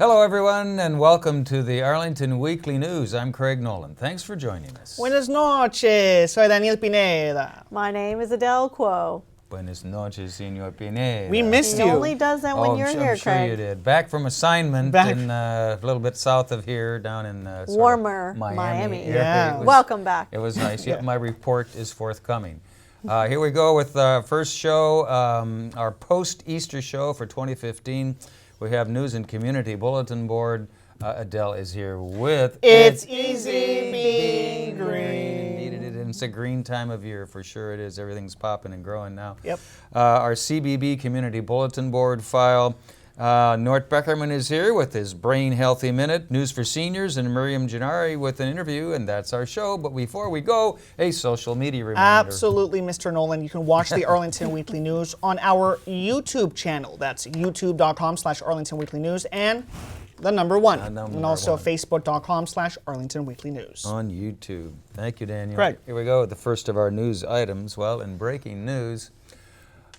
Hello, everyone, and welcome to the Arlington Weekly News. I'm Craig Nolan. Thanks for joining us. Buenas noches. Soy Daniel Pineda. My name is Adele Quo. Buenas noches, Senor Pineda. We missed He you. only does that when you're here, I'm sure Craig. you did. Back from assignment in a little bit south of here, down in warmer Miami. Yeah. Welcome back. It was nice. Yeah, my report is forthcoming. Here we go with our first show, our post-Easter show for 2015. We have News and Community Bulletin Board. Adele is here with It's Easy Being Green. It's a green time of year, for sure it is. Everything's popping and growing now. Yep. Our CBB Community Bulletin Board file. Nort Beckerman is here with his Brain Healthy Minute, News for Seniors, and Miriam Gennari with an interview, and that's our show. But before we go, a social media reminder. Absolutely, Mr. Nolan. You can watch the Arlington Weekly News on our YouTube channel. That's youtube.com/Arlington Weekly News and the number one. And also facebook.com/Arlington Weekly News. On YouTube. Thank you, Daniel. Craig. Here we go with the first of our news items. Well, in breaking news,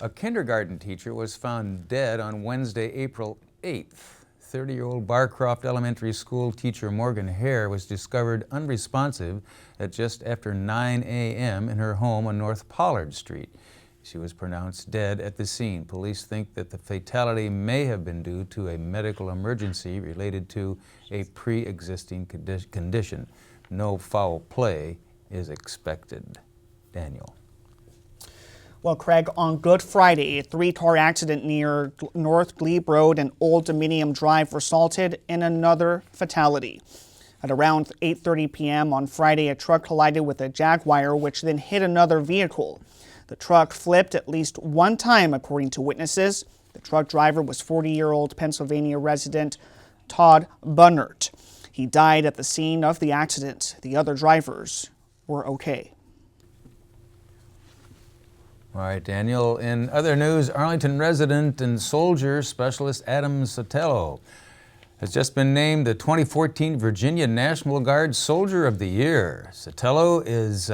a kindergarten teacher was found dead on Wednesday, April 8th. 30-year-old Barcroft Elementary School teacher Morgan Hare was discovered unresponsive at just after 9 a.m. in her home on North Pollard Street. She was pronounced dead at the scene. Police think that the fatality may have been due to a medical emergency related to a pre-existing condition. No foul play is expected. Daniel. Well, Craig, on Good Friday, a three-car accident near North Glebe Road and Old Dominium Drive resulted in another fatality. At around 8:30 p.m. on Friday, a truck collided with a Jaguar, which then hit another vehicle. The truck flipped at least one time, according to witnesses. The truck driver was 40-year-old Pennsylvania resident Todd Bunnert. He died at the scene of the accident. The other drivers were okay. All right, Daniel. In other news, Arlington resident and soldier specialist Adam Sotelo has just been named the 2014 Virginia National Guard Soldier of the Year. Sotelo is,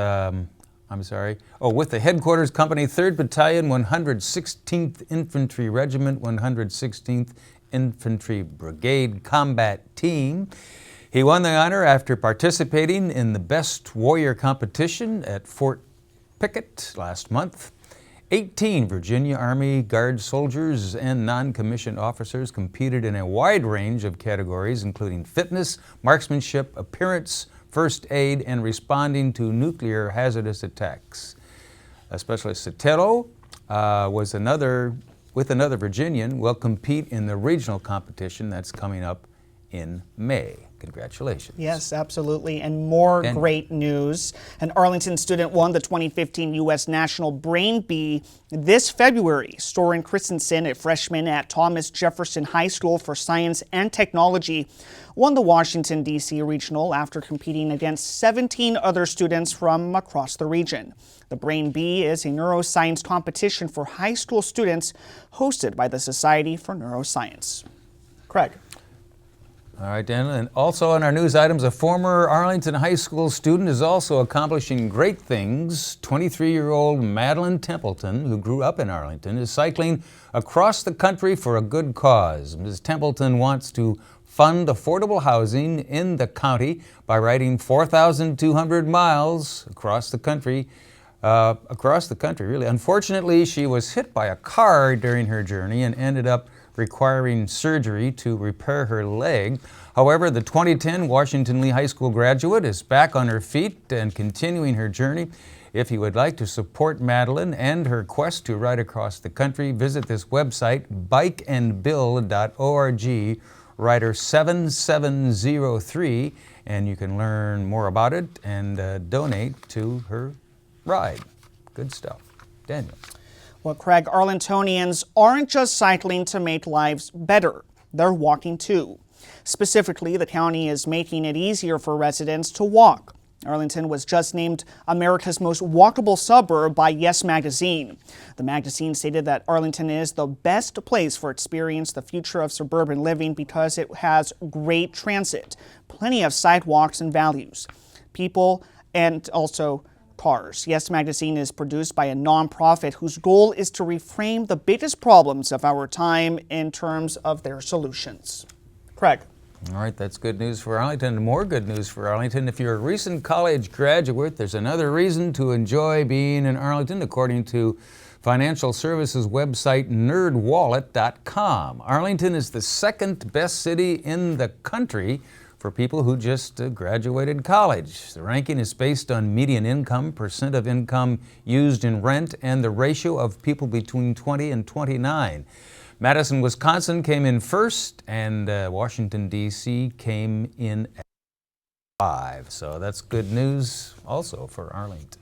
with the Headquarters Company 3rd Battalion, 116th Infantry Regiment, 116th Infantry Brigade Combat Team. He won the honor after participating in the Best Warrior competition at Fort Pickett last month. 18 Virginia Army Guard soldiers and non-commissioned officers competed in a wide range of categories, including fitness, marksmanship, appearance, first aid, and responding to nuclear hazardous attacks. Specialist Sotelo with another Virginian will compete in the regional competition that's coming up in May. Congratulations. Yes, absolutely. And more great news. An Arlington student won the 2015 U.S. National Brain Bee this February. Soren Christensen, a freshman at Thomas Jefferson High School for Science and Technology, won the Washington, D.C. regional after competing against 17 other students from across the region. The Brain Bee is a neuroscience competition for high school students hosted by the Society for Neuroscience. Craig. All right, Daniel. And also on our news items, a former Arlington High School student is also accomplishing great things. 23-year-old Madeline Templeton, who grew up in Arlington, is cycling across the country for a good cause. Ms. Templeton wants to fund affordable housing in the county by riding 4,200 miles across the country. Really. Unfortunately, she was hit by a car during her journey and ended up requiring surgery to repair her leg. However, the 2010 Washington Lee High School graduate is back on her feet and continuing her journey. If you would like to support Madeline and her quest to ride across the country, visit this website, bikeandbill.org, rider 7703, and you can learn more about it and donate to her ride. Good stuff. Daniel. Well, Craig, Arlingtonians aren't just cycling to make lives better. They're walking too. Specifically, the county is making it easier for residents to walk. Arlington was just named America's most walkable suburb by Yes Magazine. The magazine stated that Arlington is the best place for experience the future of suburban living because it has great transit, plenty of sidewalks and values, people, and also cars. Yes Magazine is produced by a nonprofit whose goal is to reframe the biggest problems of our time in terms of their solutions. Craig. All right, that's good news for Arlington. And more good news for Arlington. If you're a recent college graduate, there's another reason to enjoy being in Arlington, according to financial services website nerdwallet.com. Arlington is the second best city in the country for people who just graduated college. The ranking is based on median income, percent of income used in rent, and the ratio of people between 20 and 29. Madison, Wisconsin came in first, and Washington, D.C. came in at 5. So that's good news also for Arlington.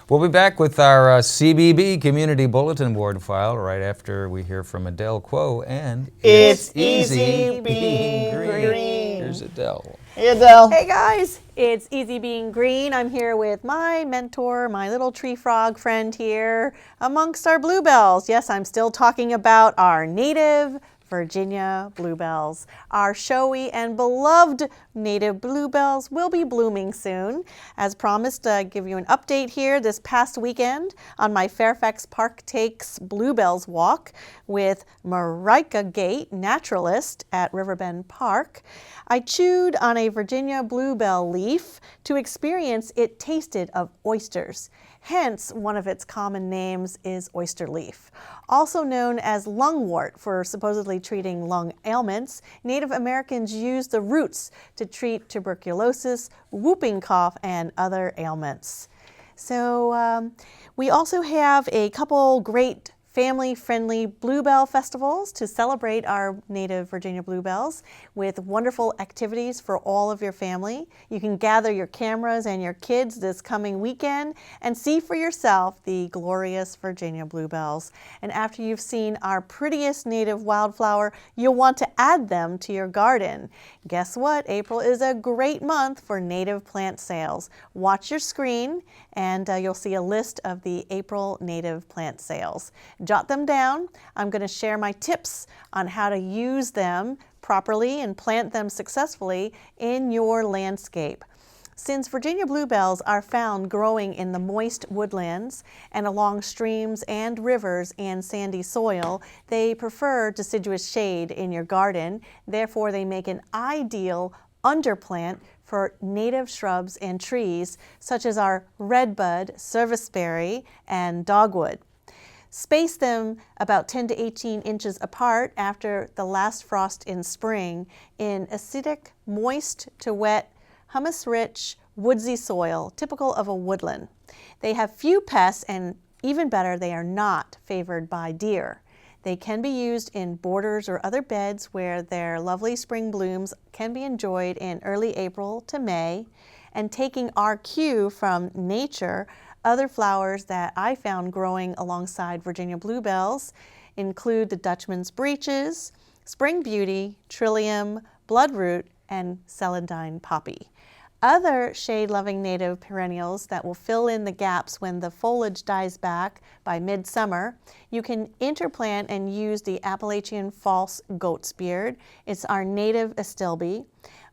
We'll be back with our CBB Community Bulletin Board file right after we hear from Adele Quo and It's Easy Being Green. Here's Adele. Hey, Adele. Hey guys, it's Easy Being Green. I'm here with my mentor, my little tree frog friend here amongst our bluebells. Yes, I'm still talking about our native Virginia bluebells. Our showy and beloved native bluebells will be blooming soon. As promised, I give you an update here this past weekend on my Fairfax Park Takes Bluebells Walk with Marika Gate, naturalist at Riverbend Park. I chewed on a Virginia bluebell leaf to experience it tasted of oysters. Hence, one of its common names is oyster leaf. Also known as lungwort for supposedly treating lung ailments, Native Americans used the roots to treat tuberculosis, whooping cough, and other ailments. So we also have a couple great family-friendly bluebell festivals to celebrate our native Virginia bluebells with wonderful activities for all of your family. You can gather your cameras and your kids this coming weekend and see for yourself the glorious Virginia bluebells. And after you've seen our prettiest native wildflower, you'll want to add them to your garden. Guess what? April is a great month for native plant sales. Watch your screen and you'll see a list of the April native plant sales. Jot them down. I'm going to share my tips on how to use them properly and plant them successfully in your landscape. Since Virginia bluebells are found growing in the moist woodlands and along streams and rivers and sandy soil, they prefer deciduous shade in your garden. Therefore, they make an ideal underplant for native shrubs and trees such as our redbud, serviceberry, and dogwood. Space them about 10 to 18 inches apart after the last frost in spring in acidic, moist to wet, humus-rich, woodsy soil, typical of a woodland. They have few pests, and even better, they are not favored by deer. They can be used in borders or other beds where their lovely spring blooms can be enjoyed in early April to May. And taking our cue from nature, other flowers that I found growing alongside Virginia bluebells include the Dutchman's breeches, spring beauty, trillium, bloodroot, and celandine poppy. Other shade-loving native perennials that will fill in the gaps when the foliage dies back by midsummer, you can interplant and use the Appalachian false goat's beard. It's our native astilbe.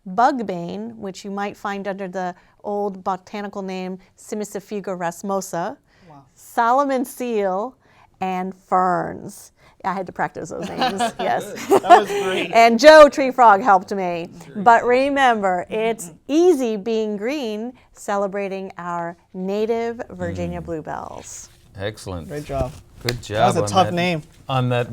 Bugbane, which you might find under the old botanical name Simicifuga rasmosa, wow. Solomon seal, and ferns. I had to practice those names, yes. That was great. And Joe Tree Frog helped me. But remember, it's Easy Being Green, celebrating our native Virginia bluebells. Excellent. Great job. Good job. That was a tough name. On that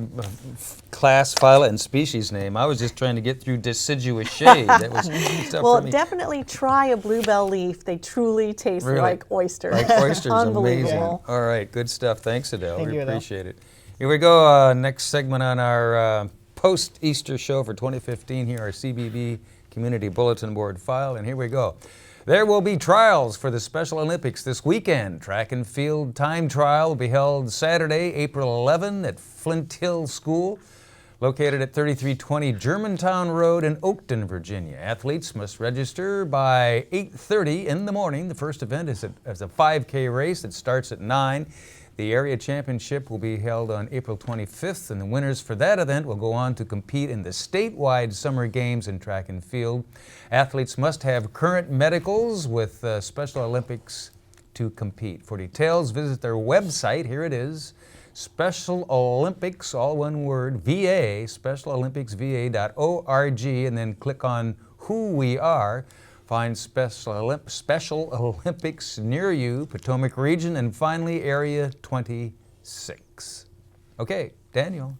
class, phyla, and species name. I was just trying to get through deciduous shade. That was tough well, for me. Definitely try a bluebell leaf. They truly taste Really? like oysters. Like oysters, Unbelievable. amazing. All right, good stuff. Thanks, Adele. Thank We you, Adele. appreciate it. Here we go. Next segment on our post-Easter show for 2015. Here, our CBB Community Bulletin Board file, and here we go. There will be trials for the Special Olympics this weekend. Track and field time trial will be held Saturday, April 11 at Flint Hill School, located at 3320 Germantown Road in Oakton, Virginia. Athletes must register by 8:30 in the morning. The first event is a 5K race that starts at 9. The area championship will be held on April 25th, and the winners for that event will go on to compete in the statewide summer games in track and field. Athletes must have current medicals with Special Olympics to compete. For details, visit their website. Here it is, Special Olympics, all one word, VA, specialolympicsva.org, and then click on Who We Are. Find Special Olympics near you, Potomac region, and finally Area 26. Okay, Daniel.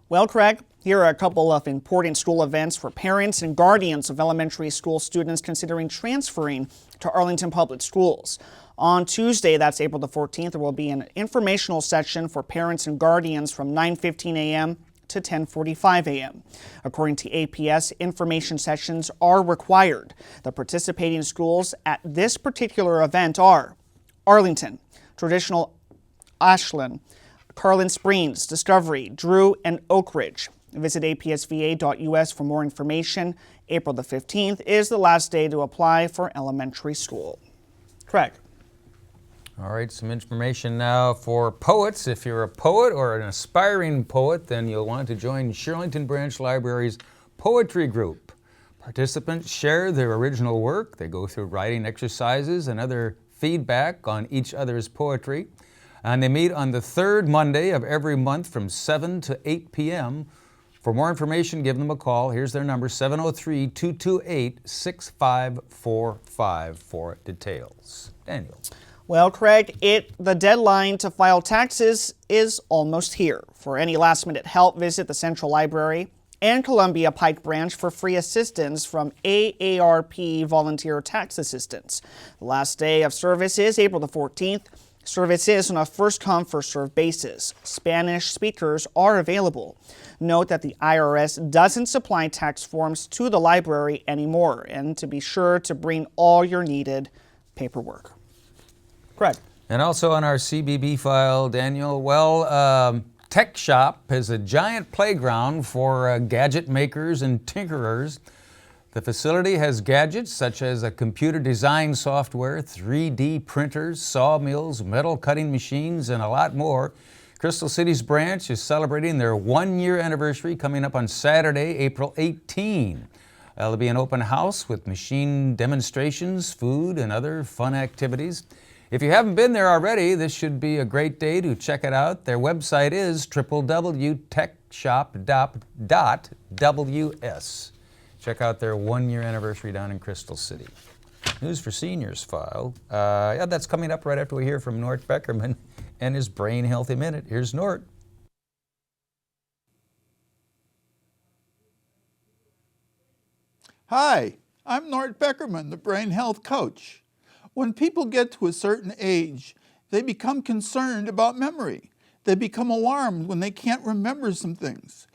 Well, Craig, here are a couple of important school events for parents and guardians of elementary school students considering transferring to Arlington Public Schools. On Tuesday, that's April the 14th, there will be an informational session for parents and guardians from 9:15 a.m. to 10:45 a.m. According to APS, information sessions are required. The participating schools at this particular event are Arlington, Traditional Ashland, Carlin Springs, Discovery, Drew, and Oak Ridge. Visit apsva.us for more information. April the 15th is the last day to apply for elementary school. Craig. All right, some information now for poets. If you're a poet or an aspiring poet, then you'll want to join Shirlington Branch Library's poetry group. Participants share their original work. They go through writing exercises and other feedback on each other's poetry. And they meet on the third Monday of every month from 7 to 8 p.m. For more information, give them a call. Here's their number, 703-228-6545 for details. Daniel. Well, Craig, the deadline to file taxes is almost here. For any last-minute help, visit the Central Library and Columbia Pike Branch for free assistance from AARP Volunteer Tax Assistance. The last day of service is April the 14th. Service is on a first-come, first-served basis. Spanish speakers are available. Note that the IRS doesn't supply tax forms to the library anymore, and to be sure to bring all your needed paperwork. Craig. And also on our CBB file, Daniel, Tech Shop is a giant playground for gadget makers and tinkerers. The facility has gadgets such as a computer design software, 3D printers, sawmills, metal cutting machines, and a lot more. Crystal City's branch is celebrating their one-year anniversary coming up on Saturday, April 18. There'll be an open house with machine demonstrations, food, and other fun activities. If you haven't been there already, this should be a great day to check it out. Their website is www.techshop.ws. Check out their one-year anniversary down in Crystal City. News for Seniors file. That's coming up right after we hear from Nort Beckerman and his Brain Healthy Minute. Here's Nort. Hi, I'm Nort Beckerman, the Brain Health Coach. When people get to a certain age, they become concerned about memory. They become alarmed when they can't remember some things.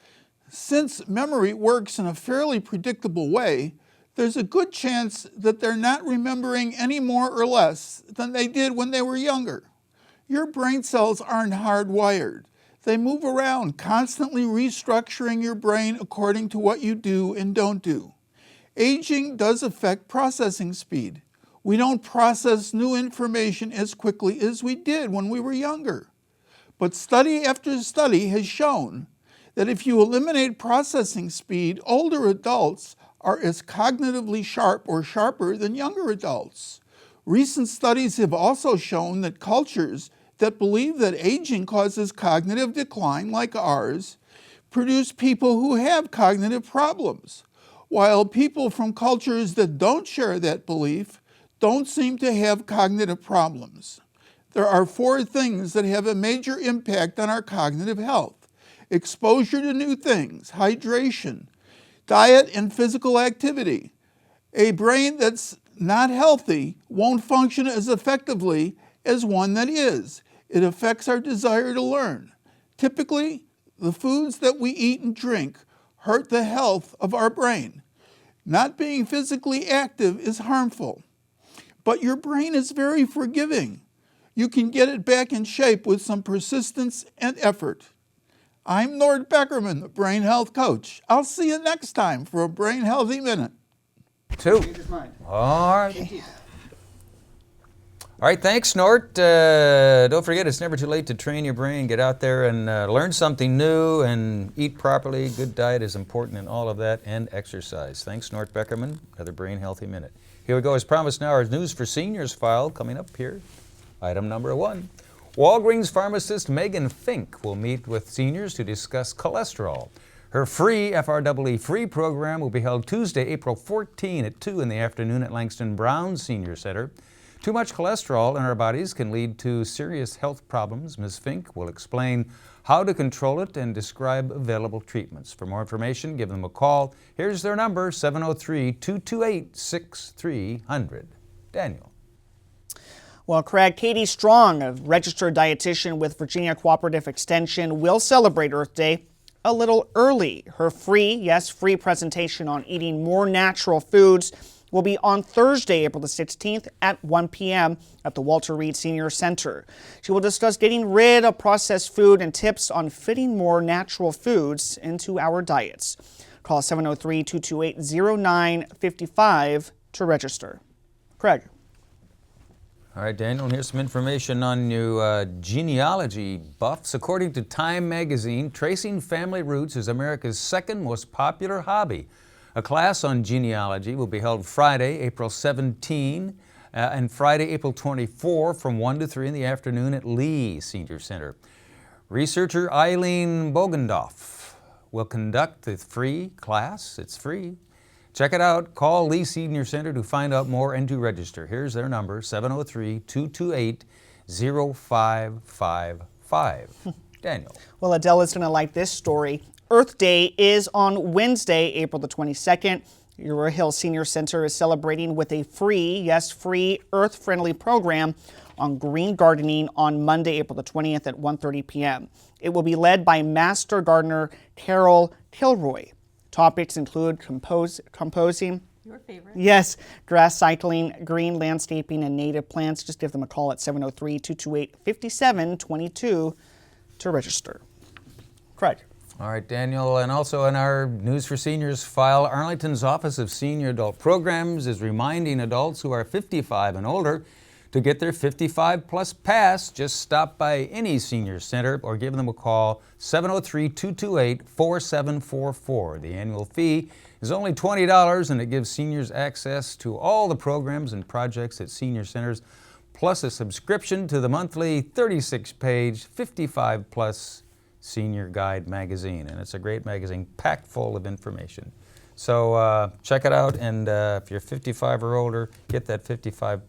Since memory works in a fairly predictable way, there's a good chance that they're not remembering any more or less than they did when they were younger. Your brain cells aren't hardwired. They move around, constantly restructuring your brain according to what you do and don't do. Aging does affect processing speed. We don't process new information as quickly as we did when we were younger. But study after study has shown that if you eliminate processing speed, older adults are as cognitively sharp or sharper than younger adults. Recent studies have also shown that cultures that believe that aging causes cognitive decline, like ours, produce people who have cognitive problems, while people from cultures that don't share that belief don't seem to have cognitive problems. There are 4 things that have a major impact on our cognitive health: exposure to new things, hydration, diet and physical activity. A brain that's not healthy won't function as effectively as one that is. It affects our desire to learn. Typically, the foods that we eat and drink hurt the health of our brain. Not being physically active is harmful, but your brain is very forgiving. You can get it back in shape with some persistence and effort. I'm Nort Beckerman, the Brain Health Coach. I'll see you next time for a Brain Healthy Minute. 2. All right. All right, thanks, Nort. Don't forget, it's never too late to train your brain. Get out there and learn something new and eat properly. Good diet is important in all of that, and exercise. Thanks, Nort Beckerman. Another Brain Healthy Minute. Here we go. As promised now, our News for Seniors file coming up here. Item number 1. Walgreens pharmacist Megan Fink will meet with seniors to discuss cholesterol. Her free FREE Free program will be held Tuesday, April 14 at 2 in the afternoon at Langston Brown Senior Center. Too much cholesterol in our bodies can lead to serious health problems. Ms. Fink will explain how to control it and describe available treatments. For more information, give them a call. Here's their number, 703-228-6300. Daniel. Well, Craig, Katie Strong, a registered dietitian with Virginia Cooperative Extension, will celebrate Earth Day a little early. Her free presentation on eating more natural foods will be on Thursday, April the 16th at 1 p.m. at the Walter Reed Senior Center. She will discuss getting rid of processed food and tips on fitting more natural foods into our diets. Call 703-228-0955 to register. Craig. All right, Daniel, and here's some information on you genealogy buffs. According to Time magazine, tracing family roots is America's second most popular hobby. A class on genealogy will be held Friday, April 17, and Friday, April 24 from 1 to 3 in the afternoon at Lee Senior Center. Researcher Eileen Bogendorf will conduct the free class. It's free. Check it out. Call Lee Senior Center to find out more and to register. Here's their number, 703-228-0555. Daniel. Well, Adele is going to like this story. Earth Day is on Wednesday, April the 22nd. Euro Hill Senior Center is celebrating with a free earth-friendly program on green gardening on Monday, April the 20th at 1:30 p.m. It will be led by Master Gardener Carol Kilroy. Topics include composing, Your favorite. yes, grass cycling, green landscaping, and native plants. Just give them a call at 703-228-5722 to register. Craig. All right, Daniel, and also in our News for Seniors file, Arlington's Office of Senior Adult Programs is reminding adults who are 55 and older to get their 55 plus pass. Just stop by any senior center or give them a call, 703-228-4744. The annual fee is only $20 and it gives seniors access to all the programs and projects at senior centers, plus a subscription to the monthly 36-page 55 plus Senior Guide magazine. And it's a great magazine packed full of information. So check it out, and if you're 55 or older, get that 55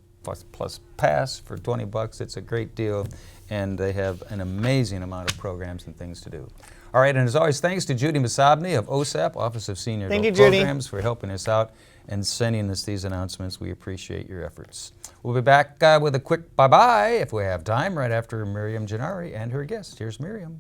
plus pass for $20. It's a great deal, and they have an amazing amount of programs and things to do. All right, and as always, thanks to Judy Masabny of OSAP, Office of Senior Adult Programs, for helping us out and sending us these announcements. We appreciate your efforts. We'll be back with a quick bye-bye if we have time, right after Miriam Gennari and her guest. Here's Miriam.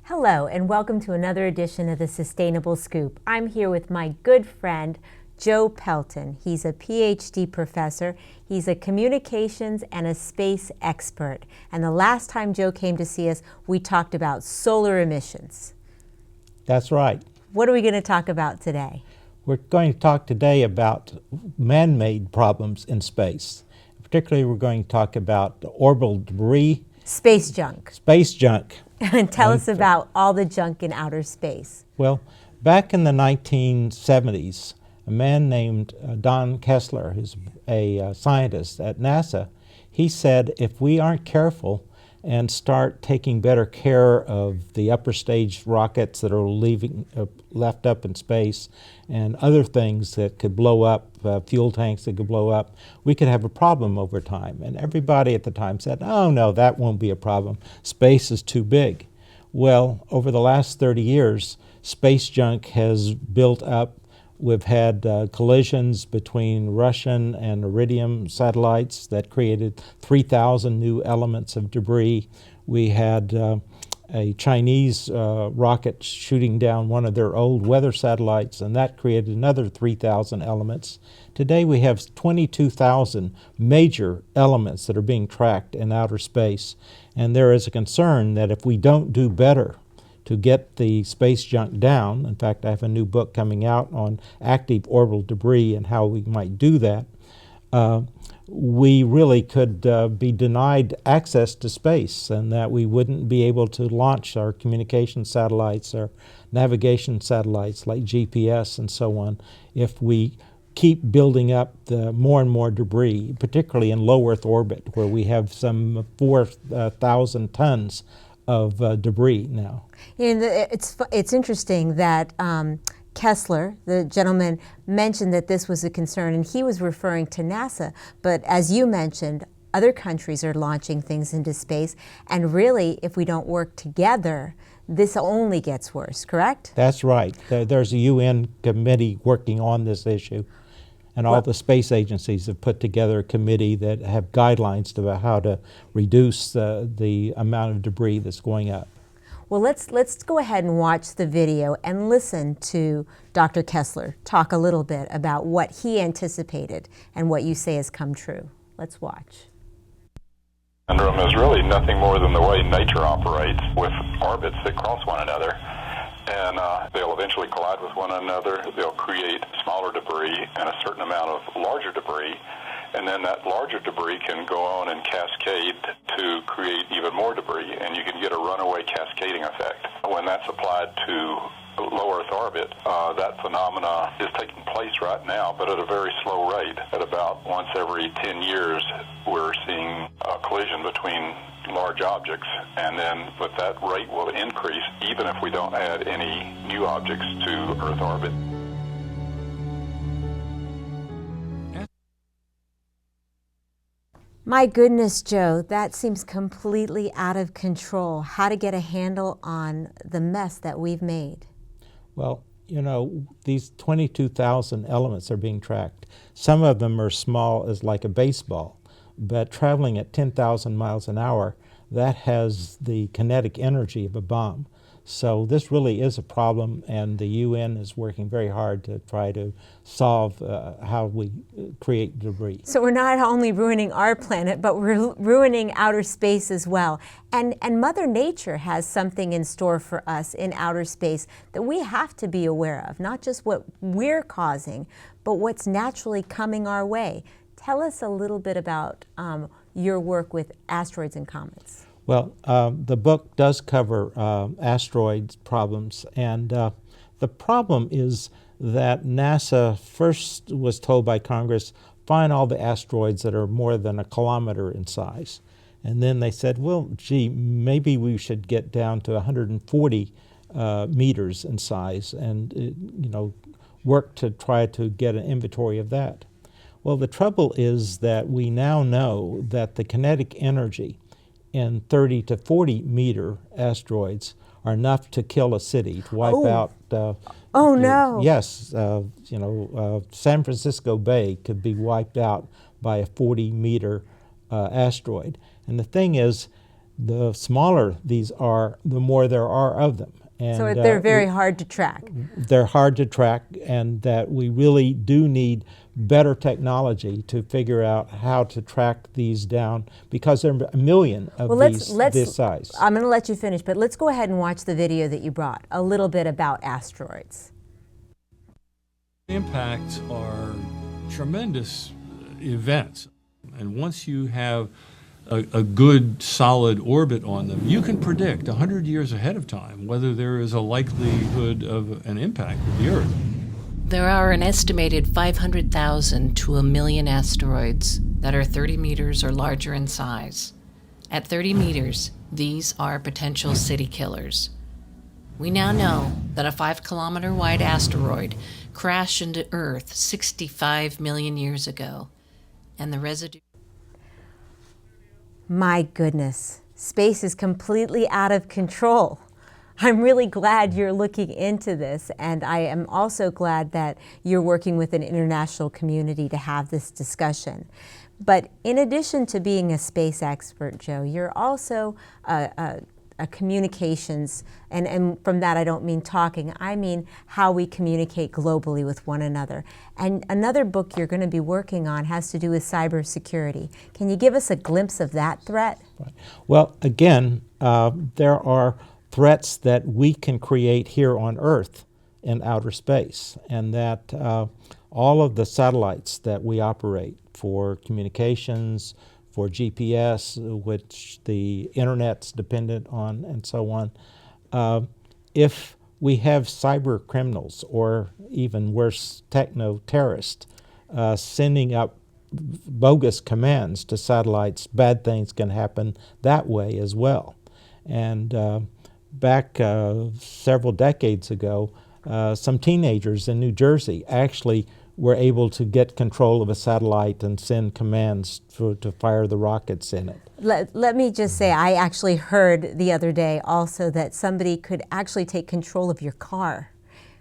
Hello, and welcome to another edition of the Sustainable Scoop. I'm here with my good friend, Joe Pelton. He's a PhD professor. He's a communications and a space expert. And the last time Joe came to see us, we talked about solar emissions. That's right. What are we going to talk about today? We're going to talk today about man-made problems in space. Particularly, we're going to talk about orbital debris. Space junk. Space junk. And tell us about all the junk in outer space. Well, back in the 1970s, a man named Don Kessler, who's a scientist at NASA, he said if we aren't careful and start taking better care of the upper stage rockets that are left up in space and other things that could blow up, fuel tanks that could blow up, we could have a problem over time. And everybody at the time said, oh no, that won't be a problem. Space is too big. Well, over the last 30 years, space junk has built up. We've had collisions between Russian and Iridium satellites that created 3,000 new elements of debris. We had a Chinese rocket shooting down one of their old weather satellites, and that created another 3,000 elements. Today we have 22,000 major elements that are being tracked in outer space, and there is a concern that if we don't do better to get the space junk down, in fact I have a new book coming out on active orbital debris and how we might do that, we really could be denied access to space, and that we wouldn't be able to launch our communication satellites, our navigation satellites like GPS and so on, if we keep building up the more and more debris, particularly in low Earth orbit, where we have some 4,000 tons of debris now. And it's interesting that Kessler, the gentleman, mentioned that this was a concern, and he was referring to NASA. But as you mentioned, other countries are launching things into space, and really, if we don't work together, this only gets worse, correct? That's right. There's a UN committee working on this issue, and all the space agencies have put together a committee that have guidelines about how to reduce the amount of debris that's going up. Well, let's go ahead and watch the video and listen to Dr. Kessler talk a little bit about what he anticipated and what you say has come true. Let's watch. Syndrome is really nothing more than the way nature operates, with orbits that cross one another, and they'll eventually collide with one another. They'll create smaller debris and a certain amount of larger debris, and then that larger debris can go on and cascade to create even more debris, and you can get a runaway cascading effect. When that's applied to low Earth orbit, that phenomena is taking place right now, but at a very slow rate. At about once every 10 years, we're seeing a collision between large objects, and then but that rate will increase even if we don't add any new objects to Earth orbit. My goodness, Joe, that seems completely out of control. How to get a handle on the mess that we've made? Well, you know, these 22,000 elements are being tracked. Some of them are small as like a baseball, but traveling at 10,000 miles an hour, that has the kinetic energy of a bomb. So this really is a problem, and the UN is working very hard to try to solve how we create debris. So we're not only ruining our planet, but we're ruining outer space as well. And Mother Nature has something in store for us in outer space that we have to be aware of, not just what we're causing, but what's naturally coming our way. Tell us a little bit about your work with asteroids and comets. Well, the book does cover asteroid problems, and the problem is that NASA first was told by Congress, find all the asteroids that are more than 1 kilometer in size. And then they said, well, gee, maybe we should get down to 140 meters in size and, you know, work to try to get an inventory of that. Well, the trouble is that we now know that the kinetic energy in 30 to 40 meter asteroids are enough to kill a city, to wipe out. Oh no! Yes, you know, San Francisco Bay could be wiped out by a 40-meter asteroid. And the thing is, the smaller these are, the more there are of them. And, so they're very hard to track. They're hard to track, and that we really do need better technology to figure out how to track these down, because there are a million of this size. I'm going to let you finish, but let's go ahead and watch the video that you brought, a little bit about asteroids. Impacts are tremendous events, and once you have a good solid orbit on them, you can predict 100 years ahead of time whether there is a likelihood of an impact with the Earth. There are an estimated 500,000 to 1 million asteroids that are 30 meters or larger in size. At 30 meters, these are potential city killers. We now know that a 5-kilometer wide asteroid crashed into Earth 65 million years ago, and the residue. My goodness, space is completely out of control. I'm really glad you're looking into this, and I am also glad that you're working with an international community to have this discussion. But in addition to being a space expert, Joe, you're also a communications, and from that I don't mean talking, I mean how we communicate globally with one another. And another book you're going to be working on has to do with cybersecurity. Can you give us a glimpse of that threat? Well, again, there are threats that we can create here on Earth in outer space, and that all of the satellites that we operate for communications, for GPS, which the internet's dependent on, and so on. If we have cyber criminals, or even worse, techno-terrorists, sending up bogus commands to satellites, bad things can happen that way as well. And back several decades ago, some teenagers in New Jersey actually were able to get control of a satellite and send commands to fire the rockets in it. Let me just say, I actually heard the other day also that somebody could actually take control of your car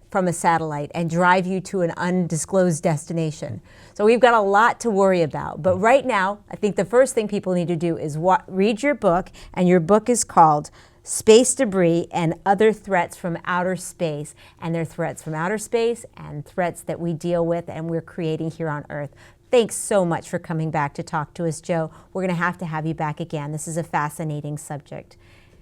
from a satellite and drive you to an undisclosed destination. So we've got a lot to worry about. But right now, I think the first thing people need to do is read your book, and your book is called Space Debris and Other Threats from Outer Space. And they're threats from outer space and threats that we deal with and we're creating here on Earth. Thanks so much for coming back to talk to us, Joe. We're going to have you back again. This is a fascinating subject.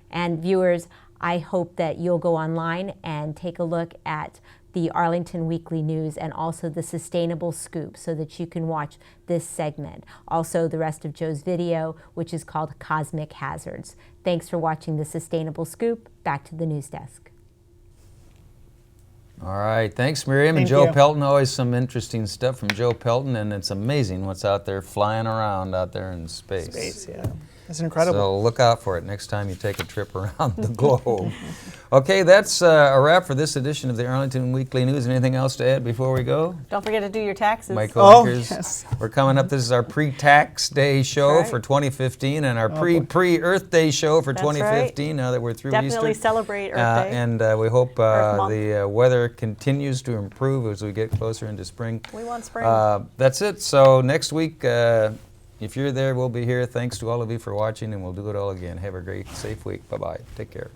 And viewers, I hope that you'll go online and take a look at the Arlington Weekly News and also the Sustainable Scoop so that you can watch this segment. Also the rest of Joe's video, which is called Cosmic Hazards. Thanks for watching the Sustainable Scoop. Back to the news desk. All right, thanks Miriam. And Joe Pelton, always some interesting stuff from Joe Pelton, and it's amazing what's out there flying around out there in space. Space, yeah. That's incredible. So look out for it next time you take a trip around the globe. Okay, that's a wrap for this edition of the Arlington Weekly News. Anything else to add before we go? Don't forget to do your taxes. My Oh, co-anchors. yes. We're coming up. This is our pre-tax day show That's right. for 2015 and our pre-Earth Day show for That's 2015 now that we're through Definitely Easter. celebrate Earth Day. And we hope Earth Month. the weather continues to improve as we get closer into spring. We want spring. That's it. So next week, if you're there, we'll be here. Thanks to all of you for watching, and we'll do it all again. Have a great, safe week. Bye-bye. Take care.